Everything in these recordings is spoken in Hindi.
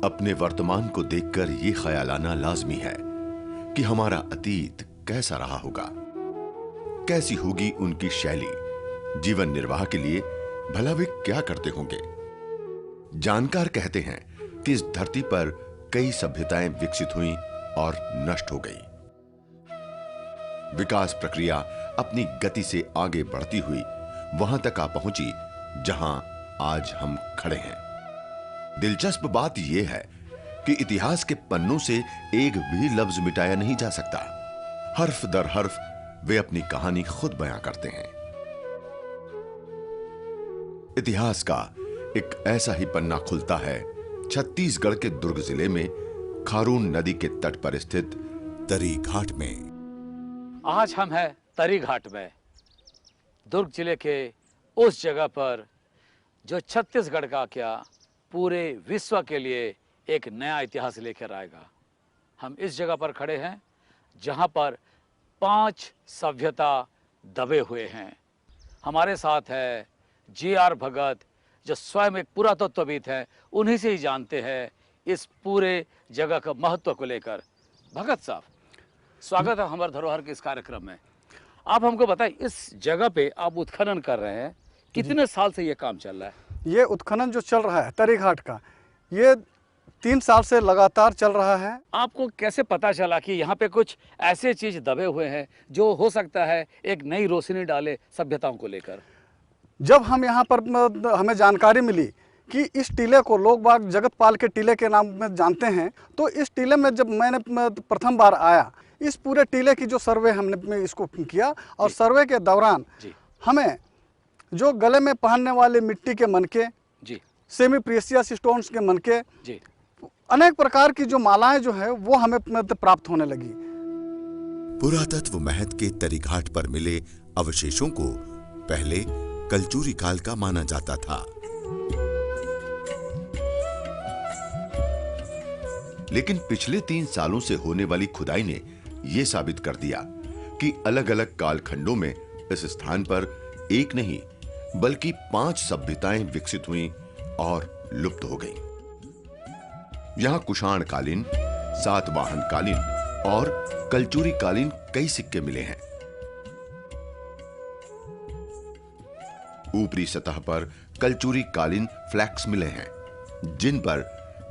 अपने वर्तमान को देखकर ये ख्याल आना लाजमी है कि हमारा अतीत कैसा रहा होगा, कैसी होगी उनकी शैली, जीवन निर्वाह के लिए भला वे क्या करते होंगे। जानकार कहते हैं कि इस धरती पर कई सभ्यताएं विकसित हुईं और नष्ट हो गई। विकास प्रक्रिया अपनी गति से आगे बढ़ती हुई वहां तक आ पहुंची जहां आज हम खड़े हैं। दिलचस्प बात यह है कि इतिहास के पन्नों से एक भी लफ्ज मिटाया नहीं जा सकता। हर्फ दर हर्फ वे अपनी कहानी खुद बयां करते हैं। इतिहास का एक ऐसा ही पन्ना खुलता है छत्तीसगढ़ के दुर्ग जिले में खारून नदी के तट पर स्थित तरी घाट में। आज हम हैं तरी घाट में, दुर्ग जिले के उस जगह पर जो छत्तीसगढ़ का क्या पूरे विश्व के लिए एक नया इतिहास लेकर आएगा। हम इस जगह पर खड़े हैं जहां पर 5 सभ्यता दबे हुए हैं। हमारे साथ है जी.आर. भगत, जो स्वयं एक पुरातत्वविद हैं, उन्हीं से ही जानते हैं इस पूरे जगह का महत्व को लेकर। भगत साहब, स्वागत है हमारे धरोहर के इस कार्यक्रम में। आप हमको बताएं, इस जगह पे आप उत्खनन कर रहे हैं, कितने साल से ये काम चल रहा है? ये उत्खनन जो चल रहा है तरी घाट का, ये 3 साल से लगातार चल रहा है। आपको कैसे पता चला कि यहाँ पे कुछ ऐसे चीज दबे हुए हैं जो हो सकता है एक नई रोशनी डाले सभ्यताओं को लेकर? जब हम यहाँ पर हमें जानकारी मिली कि इस टीले को लोग बाग जगतपाल के टीले के नाम में जानते हैं, तो इस टीले में जब मैंने प्रथम बार आया, इस पूरे टीले की जो सर्वे हमने इसको किया और सर्वे के दौरान हमें जो गले में पहनने वाले मिट्टी के मनके, सेमी प्रेशियस स्टोन्स के मनके, अनेक प्रकार की जो मालाएं जो है वो हमें प्राप्त होने लगी। पुरातत्व महत्व के तरी घाट पर मिले अवशेषों को पहले कलचुरी काल का माना जाता था, लेकिन पिछले 3 सालों से होने वाली खुदाई ने यह साबित कर दिया कि अलग-अलग कालखंडों में इस स्थान पर एक नहीं बल्कि 5 सभ्यताएं विकसित हुईं और लुप्त हो गईं। यहां कुषाण कालीन, सातवाहन कालीन और कलचुरी कालीन कई सिक्के मिले हैं। ऊपरी सतह पर कलचुरी कालीन फ्लैक्स मिले हैं, जिन पर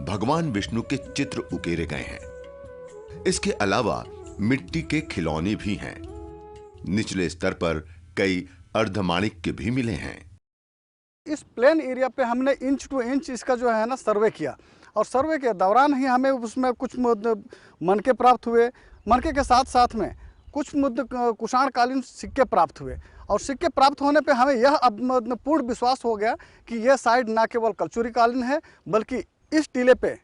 भगवान विष्णु के चित्र उकेरे गए हैं। इसके अलावा मिट्टी के खिलौने भी हैं। निचले स्तर पर कई अर्धमाणिक्य भी मिले हैं। इस प्लेन एरिया पे हमने इंच टू इंच इसका जो है ना सर्वे किया, और सर्वे के दौरान ही हमें उसमें कुछ मनके प्राप्त हुए। मनके के साथ साथ में कुछ कुषाण कालीन सिक्के प्राप्त हुए, और सिक्के प्राप्त होने पे हमें यह अब पूर्ण विश्वास हो गया कि यह साइड न केवल कलचुरी कालीन है, बल्कि इस टीले पे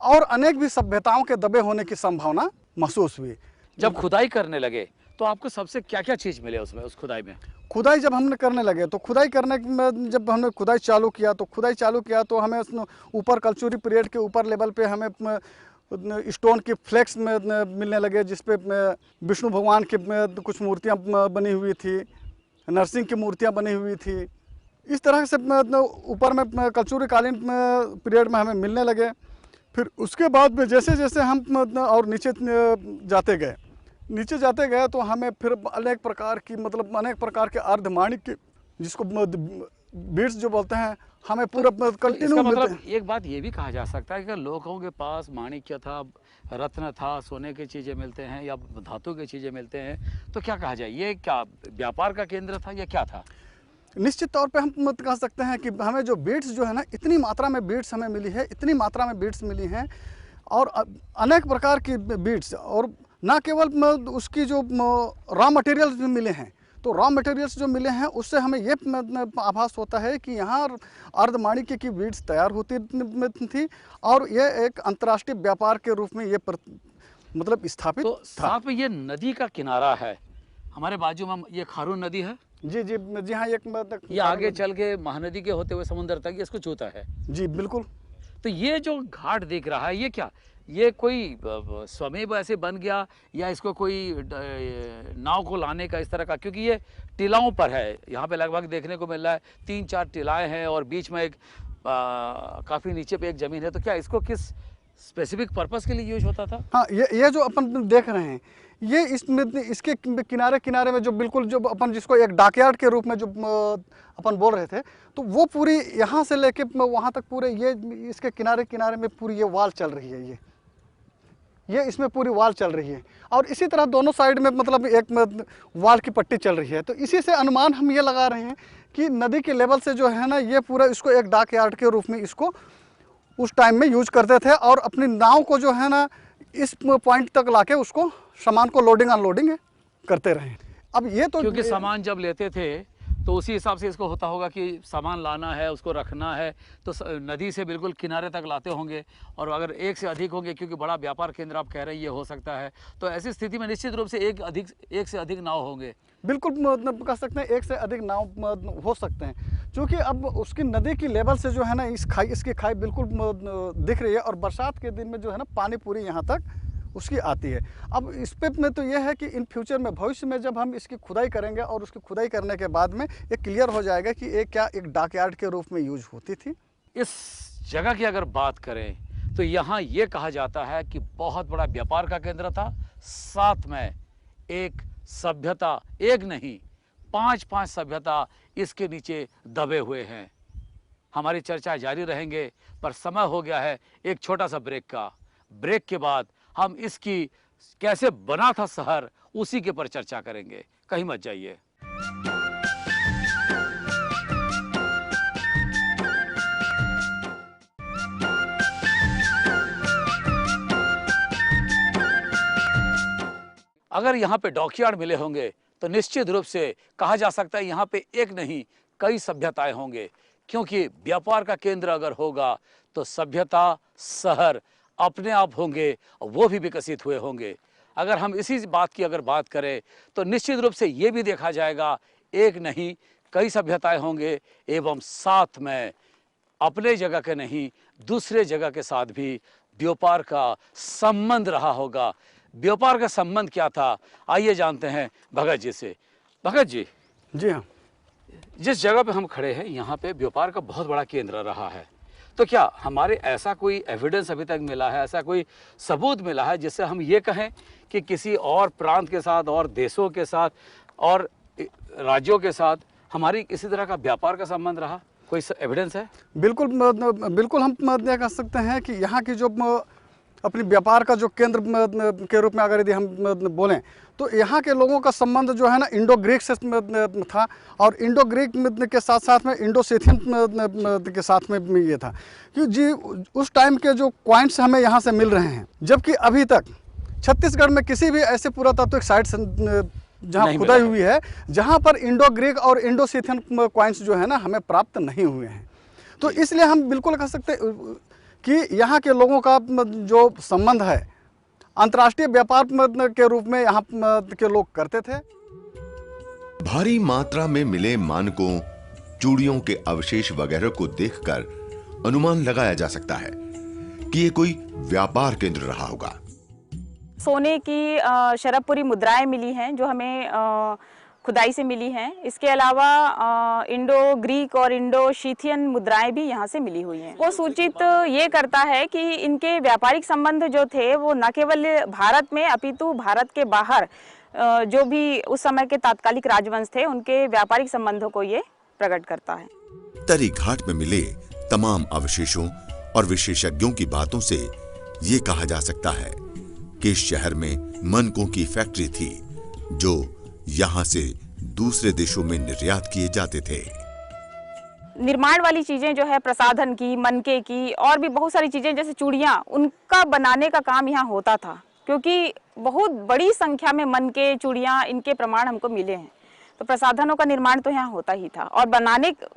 और अनेक भी सभ्यताओं के दबे होने की संभावना महसूस हुई। जब खुदाई करने लगे तो आपको सबसे क्या-क्या चीज मिले उसमें, उस खुदाई में? खुदाई जब हमने करने लगे तो खुदाई करने में जब हमने खुदाई चालू किया तो हमें ऊपर कलचुरी पीरियड के ऊपर लेवल पे हमें स्टोन की फ्लेक्स में मिलने लगे, जिसपे विष्णु भगवान की कुछ मूर्तियां बनी हुई थी, नरसिंह की मूर्तियां बनी हुई थी। इस तरह से ऊपर में कलचुरी कालीन पीरियड में हमें मिलने लगे। फिर उसके बाद में जैसे जैसे हम और नीचे जाते गए तो हमें फिर अनेक प्रकार के अर्धमाणिक्य, जिसको बीड्स जो बोलते हैं, हमें पूरा कंटिन्यू मिलते हैं। एक बात ये भी कहा जा सकता है कि लोगों के पास माणिक्य था, रत्न था, सोने की चीजें मिलते हैं या धातु की चीजें मिलते हैं, तो क्या कहा जाए, ये क्या व्यापार का केंद्र था या क्या था? निश्चित तौर पे हम कह सकते हैं कि हमें जो बीड्स जो है ना, इतनी मात्रा में बीड्स हमें मिली हैं, और अनेक प्रकार की बीड्स, और ना केवल उसकी जो रॉ मटेरियल्स भी मिले हैं। तो रॉ मटेरियल्स जो मिले हैं उससे हमें ये आभास होता है कि यहाँ अर्धमाणिक्य की बीड्स तैयार होती थी, और ये एक अंतर्राष्ट्रीय व्यापार के रूप में ये मतलब स्थापित तो था। साथ में ये नदी का किनारा है, हमारे बाजू में ये खारून नदी है। जी हाँ, ये आगे चल के महानदी के होते हुए समुद्र तक इसको छूता है। जी बिल्कुल। तो ये जो घाट दिख रहा है, ये क्या, ये कोई स्वमेव ऐसे बन गया या इसको कोई नाव को लाने का इस तरह का, क्योंकि ये टिलाओं पर है। यहाँ पे लगभग देखने को मिल रहा है 3-4 टिलाएं हैं और बीच में एक काफ़ी नीचे पे एक ज़मीन है, तो क्या इसको किस स्पेसिफिक पर्पस के लिए यूज होता था? हाँ, ये जो अपन देख रहे हैं, ये इसमें इसके किनारे किनारे में जो बिल्कुल जो अपन जिसको एक डॉकयार्ड के रूप में जो अपन बोल रहे थे, तो वो पूरी यहाँ से लेके वहाँ तक पूरे ये इसके किनारे किनारे में पूरी ये वाल चल रही है। ये इसमें पूरी वाल चल रही है और इसी तरह दोनों साइड में मतलब एक वाल की पट्टी चल रही है। तो इसी से अनुमान हम ये लगा रहे हैं कि नदी के लेवल से जो है ना, ये पूरा इसको एक डॉकयार्ड के रूप में इसको उस टाइम में यूज करते थे और अपनी नाव को जो है ना इस पॉइंट तक लाके उसको सामान को लोडिंग अनलोडिंग करते रहे। अब ये तो क्योंकि सामान जब लेते थे तो उसी हिसाब से इसको होता होगा कि सामान लाना है, उसको रखना है, तो नदी से बिल्कुल किनारे तक लाते होंगे। और अगर एक से अधिक होंगे, क्योंकि बड़ा व्यापार केंद्र आप कह रहे हैं ये हो सकता है, तो ऐसी स्थिति में निश्चित रूप से एक से अधिक नाव होंगे। बिल्कुल कह सकते हैं एक से अधिक नाव हो सकते हैं, क्योंकि अब उसकी नदी की लेवल से जो है ना इसकी खाई बिल्कुल दिख रही है और बरसात के दिन में जो है ना पानी पूरी यहाँ तक उसकी आती है। अब इस पे में तो ये है कि इन फ्यूचर में भविष्य में जब हम इसकी खुदाई करेंगे और उसकी खुदाई करने के बाद में ये क्लियर हो जाएगा कि ये क्या एक डॉकयार्ड के रूप में यूज होती थी। इस जगह की अगर बात करें तो यहाँ ये कहा जाता है कि बहुत बड़ा व्यापार का केंद्र था, साथ में एक सभ्यता, एक नहीं 5 सभ्यता इसके नीचे दबे हुए हैं। हमारी चर्चा जारी रहेंगे, पर समय हो गया है एक छोटा सा ब्रेक का। ब्रेक के बाद हम इसकी कैसे बना था शहर, उसी के पर चर्चा करेंगे। कहीं मत जाइए। अगर यहाँ पे डॉकयार्ड मिले होंगे तो निश्चित रूप से कहा जा सकता है यहाँ पे एक नहीं कई सभ्यताएं होंगे, क्योंकि व्यापार का केंद्र अगर होगा तो सभ्यता, शहर अपने आप होंगे, वो भी विकसित हुए होंगे। अगर हम इसी बात की अगर बात करें तो निश्चित रूप से ये भी देखा जाएगा एक नहीं कई सभ्यताएं होंगे, एवं साथ में अपने जगह के नहीं दूसरे जगह के साथ भी व्यापार का संबंध रहा होगा। व्यापार का संबंध क्या था, आइए जानते हैं भगत जी से। भगत जी, जी हाँ, जिस जगह पे हम खड़े हैं यहाँ पे व्यापार का बहुत बड़ा केंद्र रहा है, तो क्या हमारे ऐसा कोई एविडेंस अभी तक मिला है, ऐसा कोई सबूत मिला है जिससे हम ये कहें कि किसी और प्रांत के साथ और देशों के साथ और राज्यों के साथ हमारी किसी तरह का व्यापार का संबंध रहा? कोई एविडेंस है? बिल्कुल हम कह सकते हैं कि यहाँ की जो अपनी व्यापार का जो केंद्र के रूप में अगर यदि हम बोलें तो यहाँ के लोगों का संबंध जो है ना इंडो ग्रीक से था, और इंडो ग्रीक के साथ साथ में इंडो सेथियन के साथ में ये था कि जी उस टाइम के जो क्वाइंट्स हमें यहाँ से मिल रहे हैं, जबकि अभी तक छत्तीसगढ़ में किसी भी ऐसे पुरातात्विक साइट से जहाँ खुदाई हुई है जहाँ पर इंडो ग्रीक और इंडो सेथियन क्वाइंट्स जो है ना हमें प्राप्त नहीं हुए हैं। तो इसलिए हम बिल्कुल कह सकते कि यहाँ के लोगों का जो संबंध है अंतर्राष्ट्रीय व्यापार के रूप में यहाँ के लोग करते थे। भारी मात्रा में मिले मानकों, चूड़ियों के अवशेष वगैरह को देखकर अनुमान लगाया जा सकता है कि ये कोई व्यापार केंद्र रहा होगा। सोने की शरभपुरी मुद्राएं मिली हैं जो हमें खुदाई से मिली हैं। इसके अलावा इंडो ग्रीक और इंडो शीथियन मुद्राएं भी यहाँ से मिली हुई हैं। वो सूचित ये करता है कि इनके व्यापारिक संबंध जो थे वो न केवल भारत में अपितु भारत के बाहर जो भी उस समय के तात्कालिक राजवंश थे उनके व्यापारिक संबंधों को ये प्रकट करता है। तरी घाट में मिले तमाम अवशेषों और विशेषज्ञों की बातों से ये कहा जा सकता है कि इस शहर में मनकों की फैक्ट्री थी जो यहाँ से दूसरे देशों में निर्यात किए जाते थे। निर्माण वाली चीजें जो है प्रसाधन की, मनके की और भी बहुत सारी चीजें जैसे चूड़ियाँ, उनका बनाने का काम यहाँ होता था, क्योंकि बहुत बड़ी संख्या में मनके, चूड़ियाँ इनके प्रमाण हमको मिले हैं। तो प्रसाधनों का निर्माण तो यहाँ होता ही था और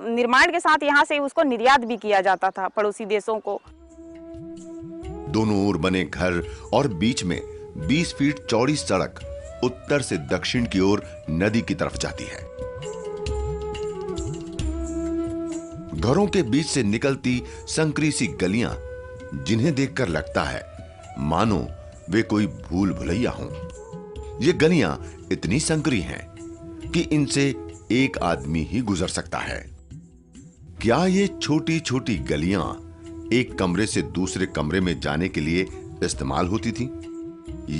निर्माण के साथ यहाँ से उसको निर्यात भी किया जाता था पड़ोसी देशों को। दोनों ओर बने घर और बीच में 20 फीट चौड़ी सड़क उत्तर से दक्षिण की ओर नदी की तरफ जाती है। घरों के बीच से निकलती संकरी सी गलियां जिन्हें देखकर लगता है मानो वे कोई भूल भुलैया हों। ये गलियां इतनी संकरी हैं कि इनसे एक आदमी ही गुजर सकता है। क्या ये छोटी छोटी गलियां एक कमरे से दूसरे कमरे में जाने के लिए इस्तेमाल होती थी,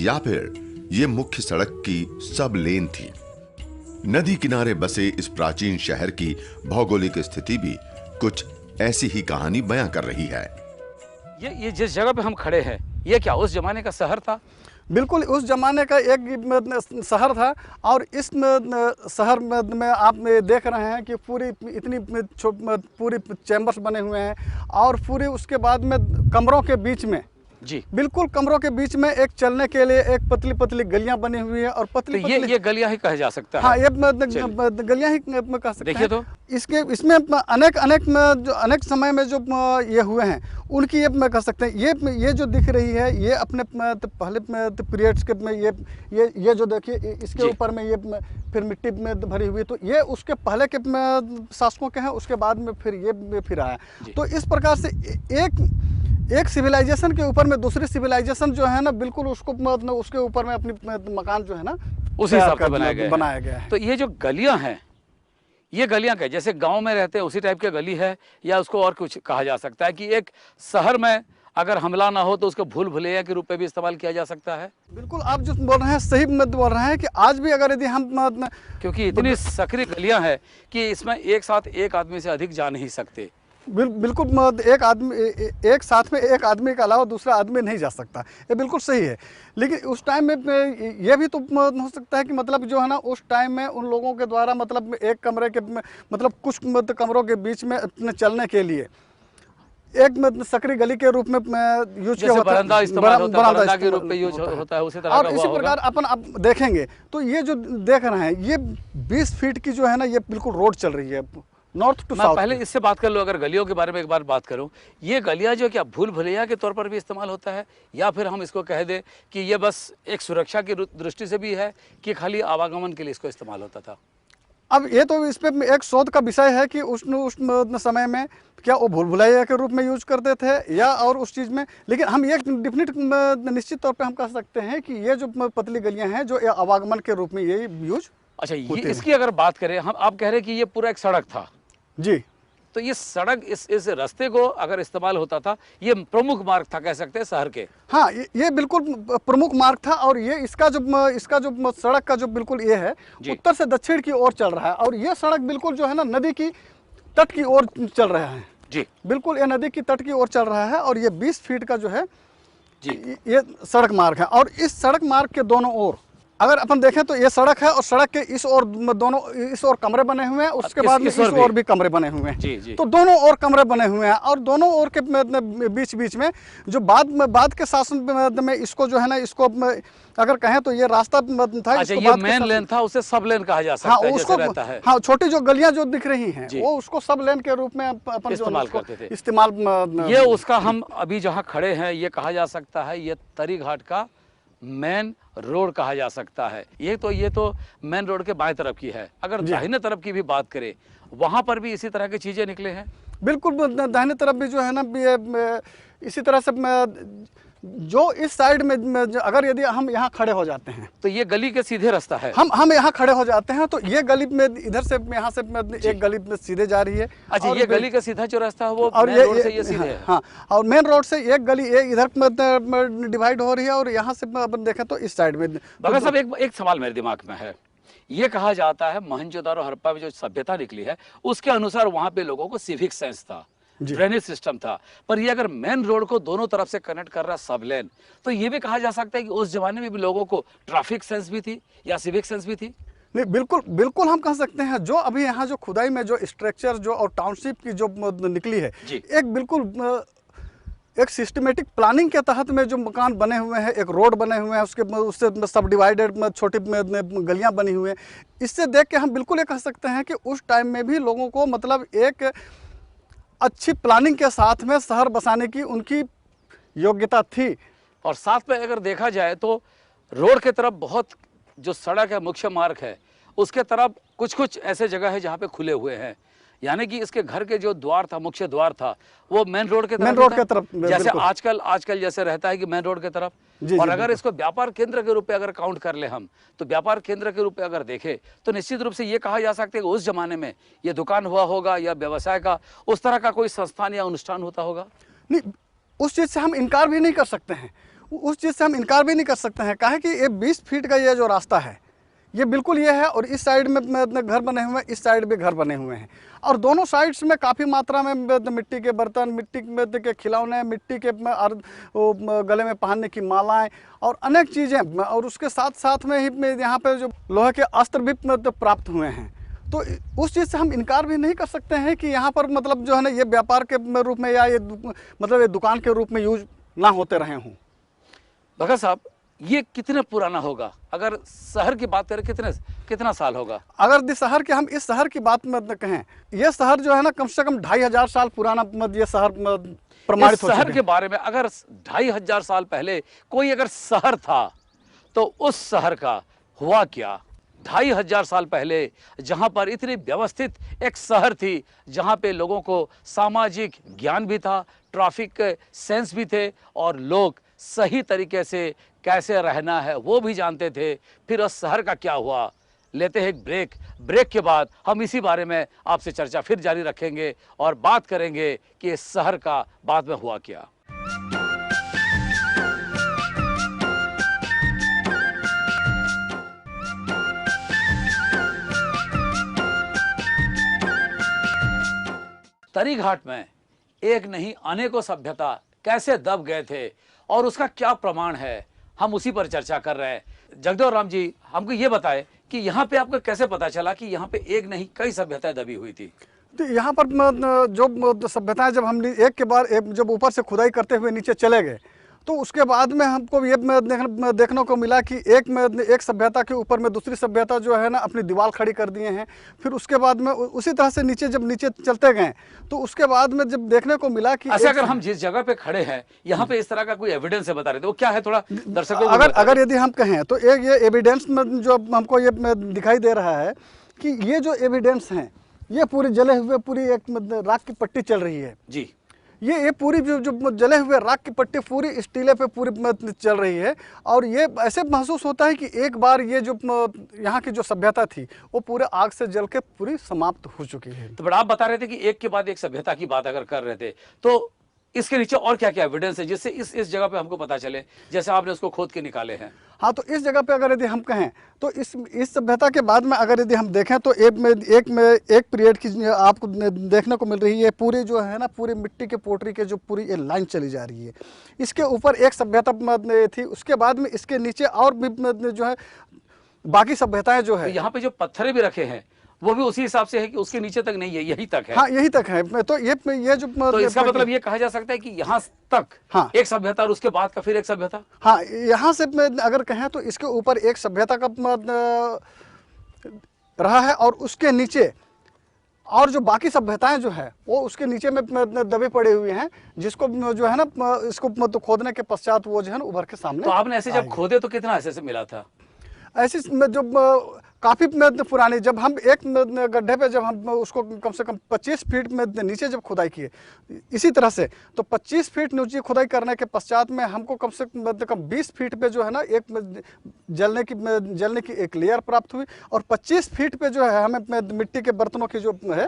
या फिर ये मुख्य सड़क की सब लेन थी? नदी किनारे बसे इस प्राचीन शहर की भौगोलिक स्थिति भी कुछ ऐसी ही कहानी बयां कर रही है। ये जिस जगह पे हम खड़े हैं, ये क्या उस जमाने का शहर था? बिल्कुल उस जमाने का एक शहर था। और इस शहर में आप देख रहे हैं कि पूरी इतनी पूरी चैम्बर्स बने हुए हैं और पूरी उसके बाद में कमरों के बीच में, जी बिल्कुल कमरों के बीच में एक चलने के लिए एक पतली पतली गलियां बनी हुई है। और पतली तो पतली ये गलियां ही कहा जा सकता है। हाँ, ये गलियां ही कह सकते देखिए हैं। तो इसमें अनेक समय में जो ये हुए हैं उनकी ये मैं कह सकते हैं। ये जो दिख रही है ये अपने पहले पीरियड्स के में ये जो देखिए इसके ऊपर में ये फिर मिट्टी में भरी हुई, तो ये उसके पहले के शासकों के हैं, उसके बाद में फिर ये फिर आया। तो इस प्रकार से एक सिविलाइजेशन के ऊपर में दूसरी सिविलाइजेशन जो है ना, बिल्कुल उसको उसके ऊपर में अपनी मकान जो है ना उसी हिसाब से बनाया गया है। तो ये जो गलियां हैं, ये गलियां क्या, जैसे गांव में रहते हैं उसी टाइप की गली है, या उसको और कुछ कहा जा सकता है कि एक शहर में अगर हमला ना हो तो उसको भूल भुलैया के रूप में भी इस्तेमाल किया जा सकता है? बिल्कुल आप जो बोल रहे हैं सही बोल रहे हैं कि आज भी अगर यदि हम क्योंकि इतनी सकरी गलियां हैं कि इसमें एक साथ एक आदमी से अधिक जा नहीं सकते। बिल्कुल एक साथ में एक आदमी के अलावा दूसरा आदमी नहीं जा सकता, ये बिल्कुल सही है। लेकिन उस टाइम में ये भी तो हो सकता है कि मतलब जो है ना उस टाइम में उन लोगों के द्वारा मतलब एक कमरे के मतलब कुछ कमरों के बीच में चलने के लिए एक सकरी गली के रूप में यूज किया होता है, बरामदा के रूप में यूज होता है, उसी तरह और का इसी हुआ प्रकार अपन आप देखेंगे तो ये जो देख रहे हैं ये 20 फीट की जो है ना ये बिल्कुल रोड चल रही है नॉर्थ टू मैं साउथ। पहले इससे बात कर लूँ, अगर गलियों के बारे में एक बार बात करूँ, ये गलियां जो क्या भूल भुलैया के तौर पर भी इस्तेमाल होता है, या फिर हम इसको कह दें कि ये बस एक सुरक्षा की दृष्टि से भी है कि खाली आवागमन के लिए इसको इस्तेमाल होता था? अब ये तो इस पे एक शोध का विषय है कि उस समय में क्या वो भूल भुलैया के रूप में यूज करते थे या और उस चीज़ में। लेकिन हम ये डेफिनेट निश्चित तौर पे हम कह सकते हैं कि ये जो पतली गलियां हैं जो आवागमन के रूप में ये यूज। अच्छा, ये इसकी अगर बात करें हम, आप कह रहे हैं कि ये पूरा एक सड़क था जी, तो ये सड़क इस रास्ते को अगर इस्तेमाल होता था, ये प्रमुख मार्ग था कह सकते हैं शहर के। हाँ, ये बिल्कुल प्रमुख मार्ग था। और ये इसका जो सड़क का जो बिल्कुल ये है उत्तर से दक्षिण की ओर चल रहा है और ये सड़क बिल्कुल जो है ना नदी की तट की ओर चल रहा है जी, बिल्कुल ये नदी की तट की ओर चल रहा है। और ये 20 फीट का जो है जी ये सड़क मार्ग है। और इस सड़क मार्ग के दोनों ओर अगर अपन देखें तो ये सड़क है और सड़क के इस ओर दोनों इस ओर कमरे बने हुए हैं, उसके बाद में इस ओर भी कमरे बने हुए हैं। जी, जी। तो दोनों ओर कमरे बने हुए हैं और दोनों ओर के बीच में जो बाद के शासन में इसको जो है ना इसको अगर कहें तो ये रास्ता था। अच्छा, ये मेन लेन था, उसे सब लेन कहा जा सकता है, जैसे रहता है। हाँ, छोटी जो गलियां जो दिख रही हैं वो उसको सब लेन के रूप में अपन इस्तेमाल करते थे। इस्तेमाल ये उसका हम अभी जहाँ खड़े हैं ये कहा जा सकता है ये तरी घाट का मेन रोड कहा जा सकता है। ये तो मेन रोड के बाएं तरफ की है। अगर दाहिने तरफ की भी बात करें वहां पर भी इसी तरह की चीजें निकले हैं। बिल्कुल दाहिने तरफ भी जो है ना इसी तरह से जो इस साइड में अगर यदि हम यहाँ खड़े हो जाते हैं तो ये गली के सीधे रास्ता है। हम यहाँ खड़े हो जाते हैं तो ये गली में इधर से यहाँ से एक गली में सीधे जा रही है। अच्छा, ये गली का सीधा जो रास्ता है वो और मेन रोड से ये सीधे है। हाँ, और मेन रोड से एक गली इधर डिवाइड हो रही है और यहाँ से अपन देखें तो इस साइड में। भगत साहब, एक सवाल मेरे दिमाग में है। ये कहा जाता है मोहनजोदारो हड़प्पा में जो सभ्यता निकली है उसके अनुसार वहां पे लोगों को सिविक सेंस था, ड्रेनेज सिस्टम था। पर ये अगर मेन रोड को दोनों तरफ से कनेक्ट कर रहा सब लेन, तो ये भी कहा जा सकता है कि उस जमाने में भी लोगों को ट्रैफिक सेंस भी थी या सिविक सेंस भी थी। नहीं, बिल्कुल हम कह सकते हैं। जो अभी यहाँ जो खुदाई में जो स्ट्रक्चर जो और टाउनशिप की जो निकली है एक बिल्कुल एक सिस्टमेटिक प्लानिंग के तहत में जो मकान बने हुए हैं, एक रोड बने हुए हैं, उससे सब डिवाइडेड छोटी गलियां बनी हुई हैं। इससे देख के हम बिल्कुल ये कह सकते हैं कि उस टाइम में भी लोगों को मतलब एक अच्छी प्लानिंग के साथ में शहर बसाने की उनकी योग्यता थी। और साथ में अगर देखा जाए तो रोड के तरफ बहुत जो सड़क है, मुख्य मार्ग है, उसके तरफ कुछ ऐसे जगह है जहाँ पे खुले हुए हैं। यानी कि इसके घर के जो द्वार था, मुख्य द्वार था, वो मेन रोड के तरफ, जैसे आजकल जैसे रहता है कि मेन रोड के तरफ जी, और जी, अगर इसको व्यापार केंद्र के रूप में अगर काउंट कर ले हम, तो व्यापार केंद्र के रूप में अगर देखें तो निश्चित रूप से ये कहा जा सकता है कि उस जमाने में ये दुकान हुआ होगा या व्यवसाय का उस तरह का कोई संस्थान या अनुष्ठान होता होगा। नहीं, उस चीज़ से हम इनकार भी नहीं कर सकते हैं, उस चीज़ से हम इनकार भी नहीं कर सकते हैं। काहे कि ये 20 फीट का ये जो रास्ता है, ये बिल्कुल ये है, और इस साइड में घर बने हुए हैं, इस साइड भी घर बने हुए हैं, और दोनों साइड्स में काफ़ी मात्रा में मिट्टी के बर्तन, मिट्टी के खिलौने, मिट्टी के गले में पहनने की मालाएं और अनेक चीज़ें, और उसके साथ साथ में ही यहाँ पे जो लोहे के अस्त्र भी प्राप्त हुए हैं। तो उस चीज़ से हम इनकार भी नहीं कर सकते हैं कि यहाँ पर मतलब जो है ना, ये व्यापार के रूप में या ये मतलब ये दुकान के रूप में यूज ना होते रहे हों। भगत साहब, ये कितने पुराना होगा? अगर शहर की बात करें कितना साल होगा? अगर शहर के हम इस शहर की बात में कहें, ये शहर जो है ना कम से कम 2500 साल पुराना ये शहर प्रमाणित हो चुका है। शहर के बारे में अगर 2500 साल पहले कोई अगर शहर था तो उस शहर का हुआ क्या? 2500 साल पहले जहां पर इतनी व्यवस्थित एक शहर थी, जहां पे लोगों को सामाजिक ज्ञान भी था, ट्रैफिक सेंस भी थे, और लोग सही तरीके से कैसे रहना है वो भी जानते थे। फिर उस शहर का क्या हुआ? लेते हैं एक ब्रेक के बाद हम इसी बारे में आपसे चर्चा फिर जारी रखेंगे और बात करेंगे कि इस शहर का बाद में हुआ क्या। तरी घाट में एक नहीं अनेकों सभ्यता कैसे दब गए थे और उसका क्या प्रमाण है, हम उसी पर चर्चा कर रहे हैं। जगदेव राम जी, हमको ये बताएं कि यहाँ पे आपको कैसे पता चला कि यहाँ पे एक नहीं कई सभ्यताएं दबी हुई थी? तो यहाँ पर जो सभ्यताएं जब हम एक के बाद एक जब ऊपर से खुदाई करते हुए नीचे चले गए, तो उसके बाद में हमको ये देखने को मिला कि एक सभ्यता के ऊपर में दूसरी सभ्यता जो है ना अपनी दीवार खड़ी कर दिए हैं। फिर उसके बाद में उसी तरह से जब नीचे चलते गए, तो उसके बाद में जब देखने को मिला कि अच्छा, अगर हम जिस जगह पे खड़े हैं यहाँ पे इस तरह का कोई एविडेंस है बता रहे थे, वो क्या है? थोड़ा दर्शकों को अगर यदि हम कहें तो एक ये एविडेंस में जो हमको ये दिखाई दे रहा है कि ये जो एविडेंस हैं, ये पूरी जले हुए पूरी एक राख की पट्टी चल रही है जी। ये पूरी जो जले हुए राख की पट्टी पूरी स्टीले पे पूरी चल रही है, और ये ऐसे महसूस होता है कि एक बार ये जो यहाँ की जो सभ्यता थी वो पूरे आग से जल के पूरी समाप्त हो चुकी है। तो बड़ा आप बता रहे थे कि एक के बाद एक सभ्यता की बात अगर कर रहे थे, तो इसके नीचे और क्या क्या एविडेंस है जिससे इस जगह पे हमको पता चले, जैसे आपने उसको खोद के निकाले हैं? हाँ, तो इस जगह पे अगर यदि हम कहें तो इस सभ्यता के बाद में अगर यदि हम देखें तो एक पीरियड की आपको देखने को मिल रही है। पूरी जो है ना पूरी मिट्टी के पोटरी के जो पूरी ये लाइन चली जा रही है, इसके ऊपर एक सभ्यता थी, उसके बाद में इसके नीचे और भी जो है बाकी सभ्यताएं जो है। तो यहाँ पे जो पत्थरें भी रखे हैं वो भी उसी हिसाब से है कि उसके नीचे तक नहीं है, यही तक है? हाँ, यही तक है। तो ये जो तो इसका मतलब ये कहा जा सकता है कि यहाँ तक हाँ एक सभ्यता और उसके बाद का फिर एक सभ्यता। हाँ, यहाँ से अगर कहें तो इसके ऊपर एक सभ्यता का रहा है, और उसके नीचे और जो बाकी सभ्यताएं जो है वो उसके नीचे में दबे पड़े हुए हैं, जिसको जो है ना इसको खोदने के पश्चात वो जो है ना उभर के सामने। तो आपने ऐसे जब खोदे तो कितना ऐसे से मिला था? ऐसी जो काफ़ी पुरानी, जब हम एक गड्ढे पे जब हम उसको कम से कम 25 फीट में नीचे जब खुदाई किए इसी तरह से, तो 25 फीट नीचे खुदाई करने के पश्चात में हमको कम से कम 20 फीट पे जो है ना एक जलने की एक लेयर प्राप्त हुई, और 25 फीट पे जो है हमें मिट्टी के बर्तनों की जो है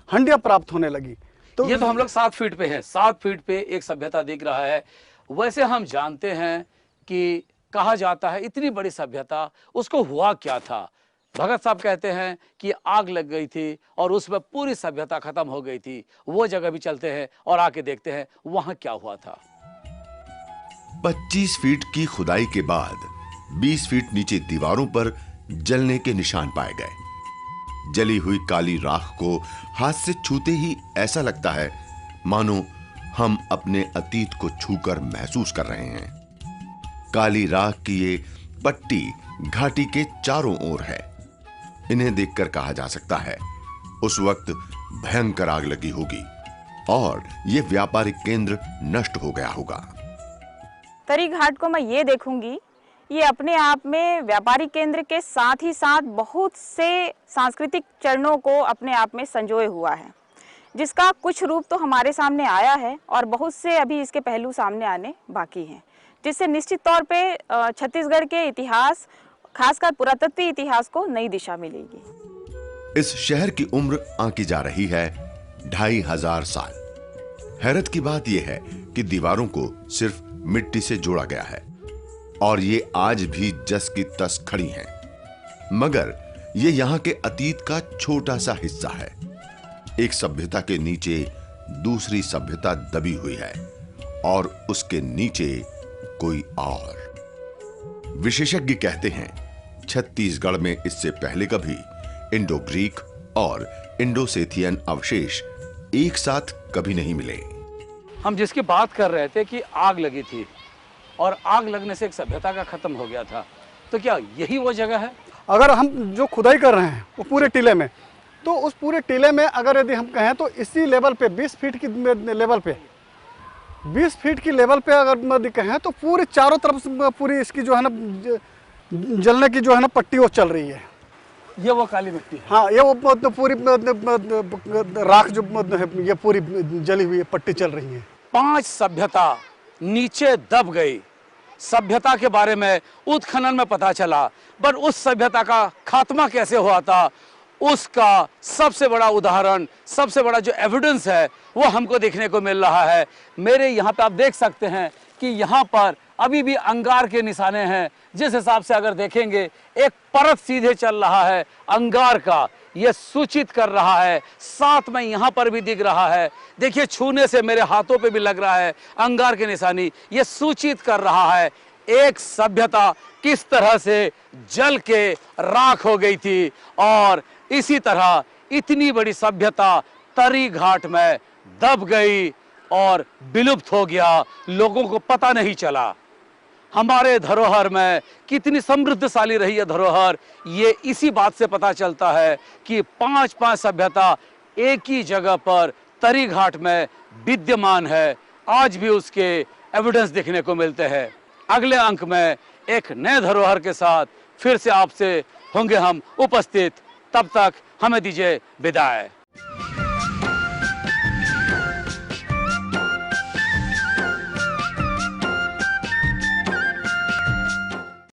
हंडियाँ प्राप्त होने लगी। तो ये तो हम लोग 7 फीट पे हैं, 7 फीट पे एक सभ्यता दिख रहा है। वैसे हम जानते हैं कि कहा जाता है इतनी बड़ी सभ्यता, उसको हुआ क्या था? भगत साहब कहते हैं कि आग लग गई थी और उसमें पूरी सभ्यता खत्म हो गई थी। वो जगह भी चलते हैं और आके देखते हैं वहां क्या हुआ था। 25 फीट की खुदाई के बाद 20 फीट नीचे दीवारों पर जलने के निशान पाए गए। जली हुई काली राख को हाथ से छूते ही ऐसा लगता है मानो हम अपने अतीत को छूकर महसूस कर रहे हैं। काली राख की ये पट्टी घाटी के चारों ओर है। इन्हें देखकर कहा जा सकता है उस वक्त भयंकर आग लगी होगी और ये व्यापारिक केंद्र नष्ट हो गया होगा। तरी घाट को मैं ये देखूंगी, ये अपने आप में व्यापारिक केंद्र के साथ ही साथ बहुत से सांस्कृतिक चरणों को अपने आप में संजोए हुआ है, जिसका कुछ रूप तो हमारे सामने आया है और बहुत से अभी इसके पहलू सामने आने बाकी हैं। जिससे निश्चित तौर पे छत्तीसगढ़ के इतिहास, खासकर पुरातत्वीय इतिहास को नई दिशा मिलेगी। इस शहर की उम्र आंकी जा रही है 2500 साल। हैरत की बात यह है कि दीवारों को सिर्फ मिट्टी से जोड़ा गया है और ये आज भी जस की तस खड़ी हैं। मगर ये यहाँ के अतीत का छोटा सा हिस्सा है। एक सभ्यता के नीचे दूसरी सभ्यता दबी हुई है और उसके नीचे कोई और। विशेषज्ञ कहते हैं छत्तीसगढ़ में इससे पहले कभी इंडो ग्रीक और इंडो सेथियन अवशेष एक साथ कभी नहीं मिले। हम जिसकी बात कर रहे थे कि आग लगी थी और आग लगने से एक सभ्यता का खत्म हो गया था, तो क्या यही वो जगह है? अगर हम जो खुदाई कर रहे हैं वो पूरे टीले में, तो उस पूरे टीले में अगर यदि हम कहें तो इसी लेवल पे 20 फीट की लेवल पे 20 फीट की लेवल पे अगर कहें तो पूरे चारों तरफ से पूरी इसकी जो है ना जलने की जो है ना पट्टी वो चल रही है। ये वो काली मिट्टी है। हाँ, ये वो पूरी राख जो है ये पूरी जली हुई पट्टी चल रही है। 5 सभ्यता नीचे दब गई। सभ्यता के बारे में उत्खनन में पता चला, पर उस सभ्यता का खात्मा कैसे हुआ था उसका सबसे बड़ा उदाहरण, सबसे बड़ा जो एविडेंस है वो हमको देखने को मिल रहा है। मेरे यहाँ पे आप देख सकते हैं कि यहाँ पर अभी भी अंगार के निशाने हैं। जिस हिसाब से अगर देखेंगे एक परत सीधे चल रहा है अंगार का, ये सूचित कर रहा है। साथ में यहाँ पर भी दिख रहा है, देखिए छूने से मेरे हाथों पे भी लग रहा है अंगार के निशानी। ये सूचित कर रहा है एक सभ्यता किस तरह से जल के राख हो गई थी और इसी तरह इतनी बड़ी सभ्यता तरी घाट में दब गई और विलुप्त हो गया, लोगों को पता नहीं चला। हमारे धरोहर में कितनी समृद्धशाली रही है धरोहर, ये इसी बात से पता चलता है कि 5 सभ्यता एक ही जगह पर तरी घाट में विद्यमान है। आज भी उसके एविडेंस देखने को मिलते हैं। अगले अंक में एक नए धरोहर के साथ फिर से आपसे होंगे हम उपस्थित। तब तक हमें दीजिए विदाई।